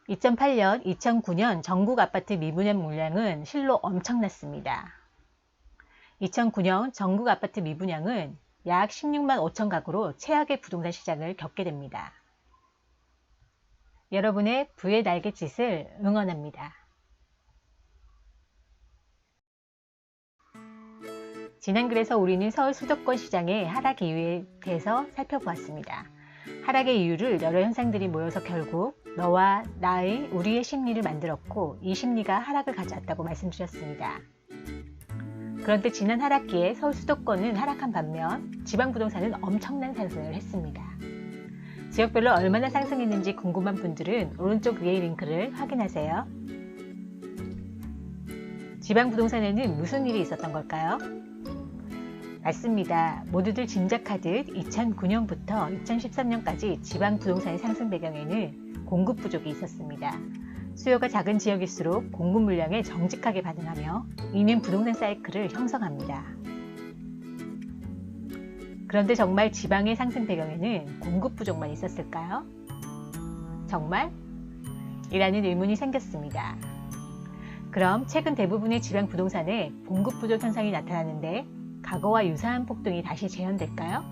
2008년, 2009년 전국 아파트 미분양 물량은 실로 엄청났습니다. 2009년 전국 아파트 미분양은 약 16만 5천 가구로 최악의 부동산 시장을 겪게 됩니다. 여러분의 부의 날갯짓을 응원합니다. 지난 글에서 우리는 서울 수도권 시장의 하락 이유에 대해서 살펴보았습니다. 하락의 이유를 여러 현상들이 모여서 결국 너와 나의 우리의 심리를 만들었고 이 심리가 하락을 가져왔다고 말씀드렸습니다. 그런데 지난 하락기에 서울 수도권은 하락한 반면 지방 부동산은 엄청난 상승을 했습니다. 지역별로 얼마나 상승했는지 궁금한 분들은 오른쪽 위의 링크를 확인하세요. 지방 부동산에는 무슨 일이 있었던 걸까요? 맞습니다. 모두들 짐작하듯 2009년부터 2013년까지 지방 부동산의 상승 배경에는 공급 부족이 있었습니다. 수요가 작은 지역일수록 공급 물량에 정직하게 반응하며 이는 부동산 사이클을 형성합니다. 그런데 정말 지방의 상승 배경에는 공급 부족만 있었을까요? 정말? 이라는 의문이 생겼습니다. 그럼 최근 대부분의 지방 부동산에 공급 부족 현상이 나타나는데 과거와 유사한 폭등이 다시 재현될까요?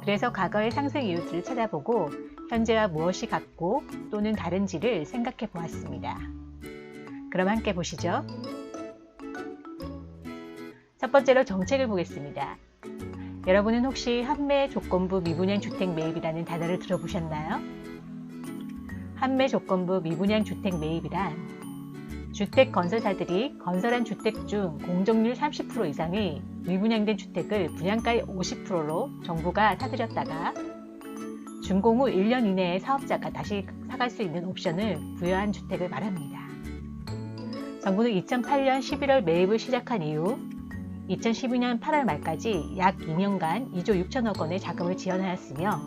그래서 과거의 상승 이유들을 찾아보고 현재와 무엇이 같고 또는 다른지를 생각해 보았습니다. 그럼 함께 보시죠. 첫 번째로 정책을 보겠습니다. 여러분은 혹시 환매 조건부 미분양 주택 매입이라는 단어를 들어보셨나요? 환매 조건부 미분양 주택 매입이란 주택 건설사들이 건설한 주택 중 공정률 30% 이상의 미분양된 주택을 분양가의 50%로 정부가 사들였다가 준공 후 1년 이내에 사업자가 다시 사갈 수 있는 옵션을 부여한 주택을 말합니다. 정부는 2008년 11월 매입을 시작한 이후 2012년 8월 말까지 약 2년간 2조 6천억 원의 자금을 지원하였으며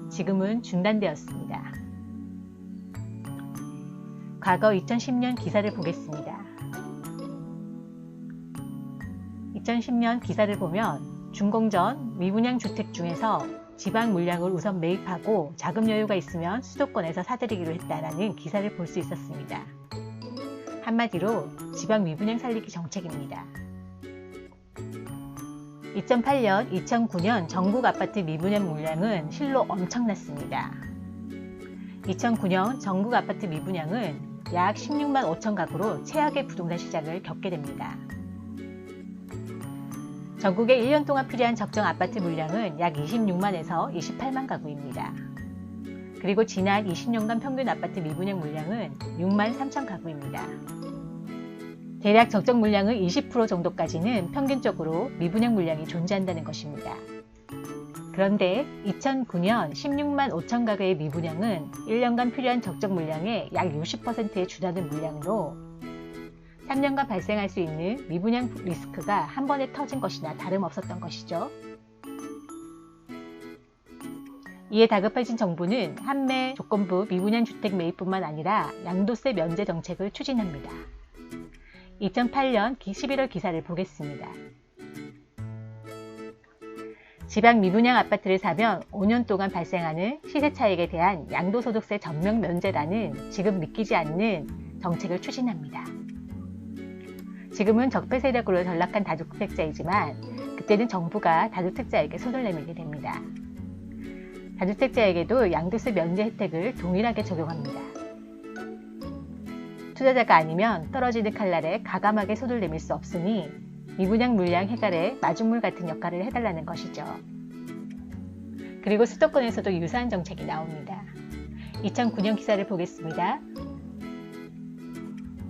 지금은 중단되었습니다. 과거 2010년 기사를 보겠습니다. 2010년 기사를 보면 준공 전 미분양 주택 중에서 지방 물량을 우선 매입하고 자금 여유가 있으면 수도권에서 사들이기로 했다라는 기사를 볼 수 있었습니다. 한마디로 지방 미분양 살리기 정책입니다. 2008년, 2009년 전국 아파트 미분양 물량은 실로 엄청났습니다. 2009년 전국 아파트 미분양은 약 16만 5천 가구로 최악의 부동산 시장을 겪게 됩니다. 전국에 1년 동안 필요한 적정 아파트 물량은 약 26만에서 28만 가구입니다. 그리고 지난 20년간 평균 아파트 미분양 물량은 6만 3천 가구입니다. 대략 적정 물량의 20% 정도까지는 평균적으로 미분양 물량이 존재한다는 것입니다. 그런데 2009년 16만 5천 가구의 미분양은 1년간 필요한 적정 물량의 약 60%에 준하는 물량으로 3년간 발생할 수 있는 미분양 리스크가 한 번에 터진 것이나 다름없었던 것이죠. 이에 다급해진 정부는 환매 조건부 미분양 주택 매입뿐만 아니라 양도세 면제 정책을 추진합니다. 2008년 11월 기사를 보겠습니다. 지방 미분양 아파트를 사면 5년 동안 발생하는 시세 차익에 대한 양도소득세 전면 면제라는 지금 믿기지 않는 정책을 추진합니다. 지금은 적폐 세력으로 전락한 다주택자이지만 그때는 정부가 다주택자에게 손을 내밀게 됩니다. 다주택자에게도 양도세 면제 혜택을 동일하게 적용합니다. 투자자가 아니면 떨어지는 칼날에 가감하게 손을 내밀 수 없으니 미분양 물량 해결에 마중물 같은 역할을 해달라는 것이죠. 그리고 수도권에서도 유사한 정책이 나옵니다. 2009년 기사를 보겠습니다.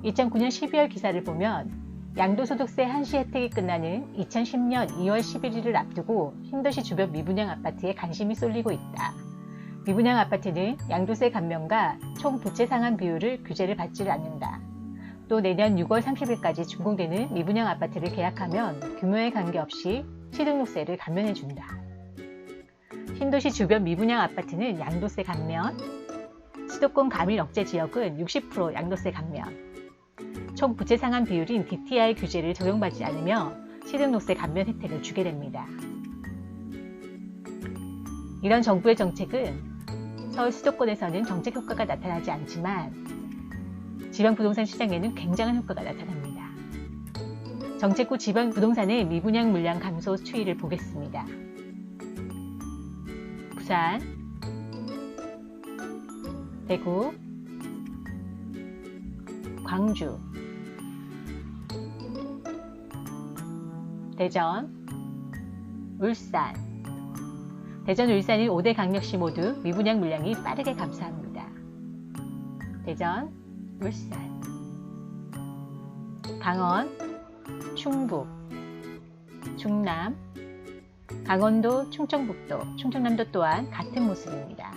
2009년 12월 기사를 보면 양도소득세 한시 혜택이 끝나는 2010년 2월 11일을 앞두고 신도시 주변 미분양 아파트에 관심이 쏠리고 있다. 미분양 아파트는 양도세 감면과 총 부채 상환 비율을 규제를 받지 않는다. 또 내년 6월 30일까지 준공되는 미분양 아파트를 계약하면 규모에 관계없이 취등록세를 감면해준다. 신도시 주변 미분양 아파트는 양도세 감면, 수도권 가밀 억제 지역은 60% 양도세 감면, 총 부채 상환 비율인 DTI 규제를 적용받지 않으며 취등록세 감면 혜택을 주게 됩니다. 이런 정부의 정책은 서울 수도권에서는 정책 효과가 나타나지 않지만 지방 부동산 시장에는 굉장한 효과가 나타납니다. 정책 후 지방 부동산의 미분양 물량 감소 추이를 보겠습니다. 부산, 대구, 광주, 대전, 울산. 대전, 울산인 5대 강력시 모두 미분양 물량이 빠르게 감소합니다. 대전, 울산, 강원, 충북, 충남, 강원도, 충청북도, 충청남도 또한 같은 모습입니다.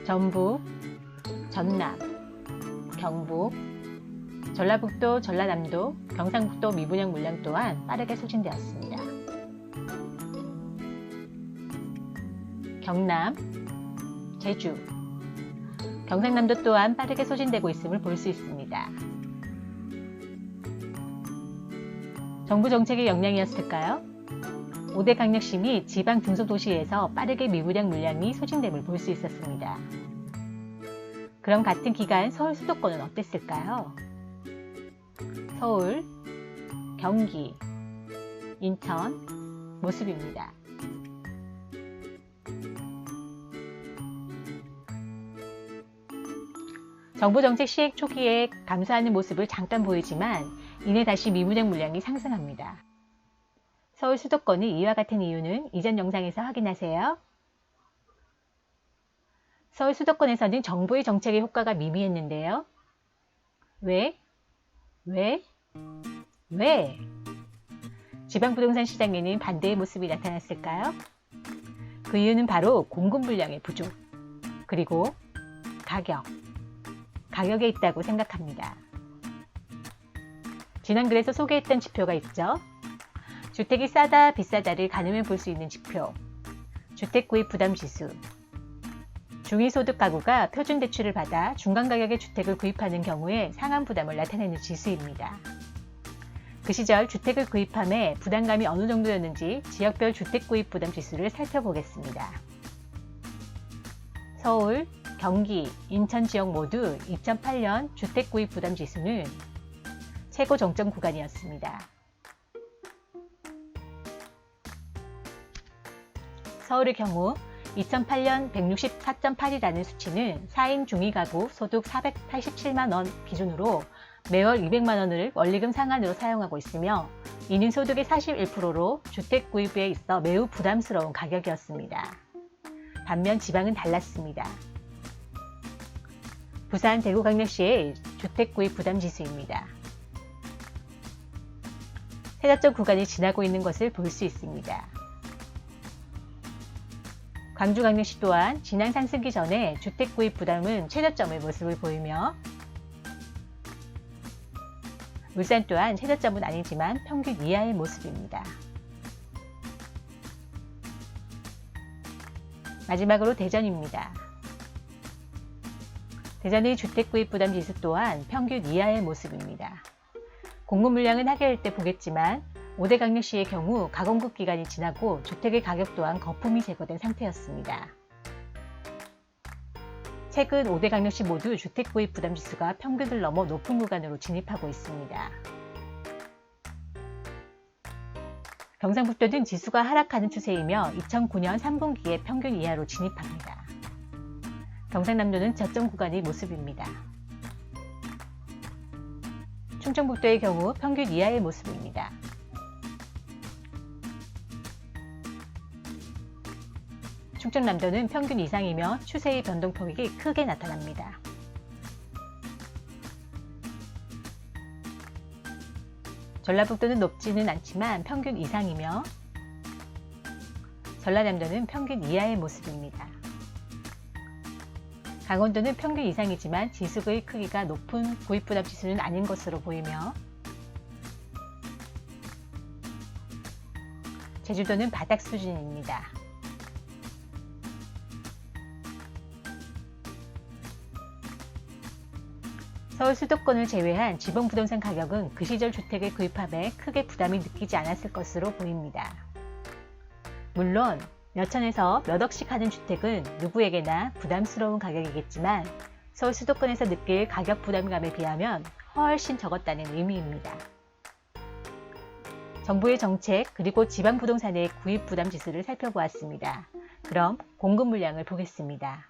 전북, 전남, 경북, 전라북도, 전라남도, 경상북도 미분양 물량 또한 빠르게 소진되었습니다. 경남, 제주, 경상남도 또한 빠르게 소진되고 있음을 볼 수 있습니다. 정부 정책의 영향이었을까요? 5대 강력시 및 지방 중소도시에서 빠르게 미분양 물량이 소진됨을 볼 수 있었습니다. 그럼 같은 기간 서울 수도권은 어땠을까요? 서울, 경기, 인천 모습입니다. 정부 정책 시행 초기에 감소하는 모습을 잠깐 보이지만 이내 다시 미분양 물량이 상승합니다. 서울 수도권이 이와 같은 이유는 이전 영상에서 확인하세요. 서울 수도권에서는 정부의 정책의 효과가 미미했는데요. 왜? 지방 부동산 시장에는 반대의 모습이 나타났을까요? 그 이유는 바로 공급 물량의 부족, 그리고 가격에 있다고 생각합니다. 지난 글에서 소개했던 지표가 있죠. 주택이 싸다 비싸다를 가늠해 볼 수 있는 지표, 주택구입 부담지수. 중위소득 가구가 표준 대출을 받아 중간 가격의 주택을 구입하는 경우에 상한 부담을 나타내는 지수입니다. 그 시절 주택을 구입함에 부담감이 어느 정도였는지 지역별 주택구입 부담 지수를 살펴보겠습니다. 서울, 경기, 인천 지역 모두 2008년 주택구입 부담 지수는 최고 정점 구간이었습니다. 서울의 경우 2008년 164.8이라는 수치는 4인 중위 가구 소득 487만 원 기준으로 매월 200만 원을 원리금 상한으로 사용하고 있으며 이는 소득의 41%로 주택 구입에 있어 매우 부담스러운 가격이었습니다. 반면 지방은 달랐습니다. 부산, 대구광역시의 주택 구입 부담 지수입니다. 최저점 구간이 지나고 있는 것을 볼 수 있습니다. 광주광역시 또한 지난 상승기 전에 주택 구입 부담은 최저점의 모습을 보이며 울산 또한 최저점은 아니지만 평균 이하의 모습입니다. 마지막으로 대전입니다. 대전의 주택 구입 부담 지수 또한 평균 이하의 모습입니다. 공급 물량은 하계할 때 보겠지만 5대 강력시의 경우 가공급 기간이 지나고 주택의 가격 또한 거품이 제거된 상태였습니다. 최근 5대 강력시 모두 주택 구입 부담 지수가 평균을 넘어 높은 구간으로 진입하고 있습니다. 경상북도는 지수가 하락하는 추세이며 2009년 3분기에 평균 이하로 진입합니다. 경상남도는 저점 구간의 모습입니다. 충청북도의 경우 평균 이하의 모습입니다. 충청남도는 평균 이상이며 추세의 변동폭이 크게 나타납니다. 전라북도는 높지는 않지만 평균 이상이며 전라남도는 평균 이하의 모습입니다. 강원도는 평균 이상이지만 지수의 크기가 높은 구입부담 지수는 아닌 것으로 보이며 제주도는 바닥 수준입니다. 서울 수도권을 제외한 지방 부동산 가격은 그 시절 주택을 구입함에 크게 부담이 느끼지 않았을 것으로 보입니다. 물론 몇 천에서 몇 억씩 하는 주택은 누구에게나 부담스러운 가격이겠지만 서울 수도권에서 느낄 가격 부담감에 비하면 훨씬 적었다는 의미입니다. 정부의 정책 그리고 지방 부동산의 구입 부담 지수를 살펴보았습니다. 그럼 공급 물량을 보겠습니다.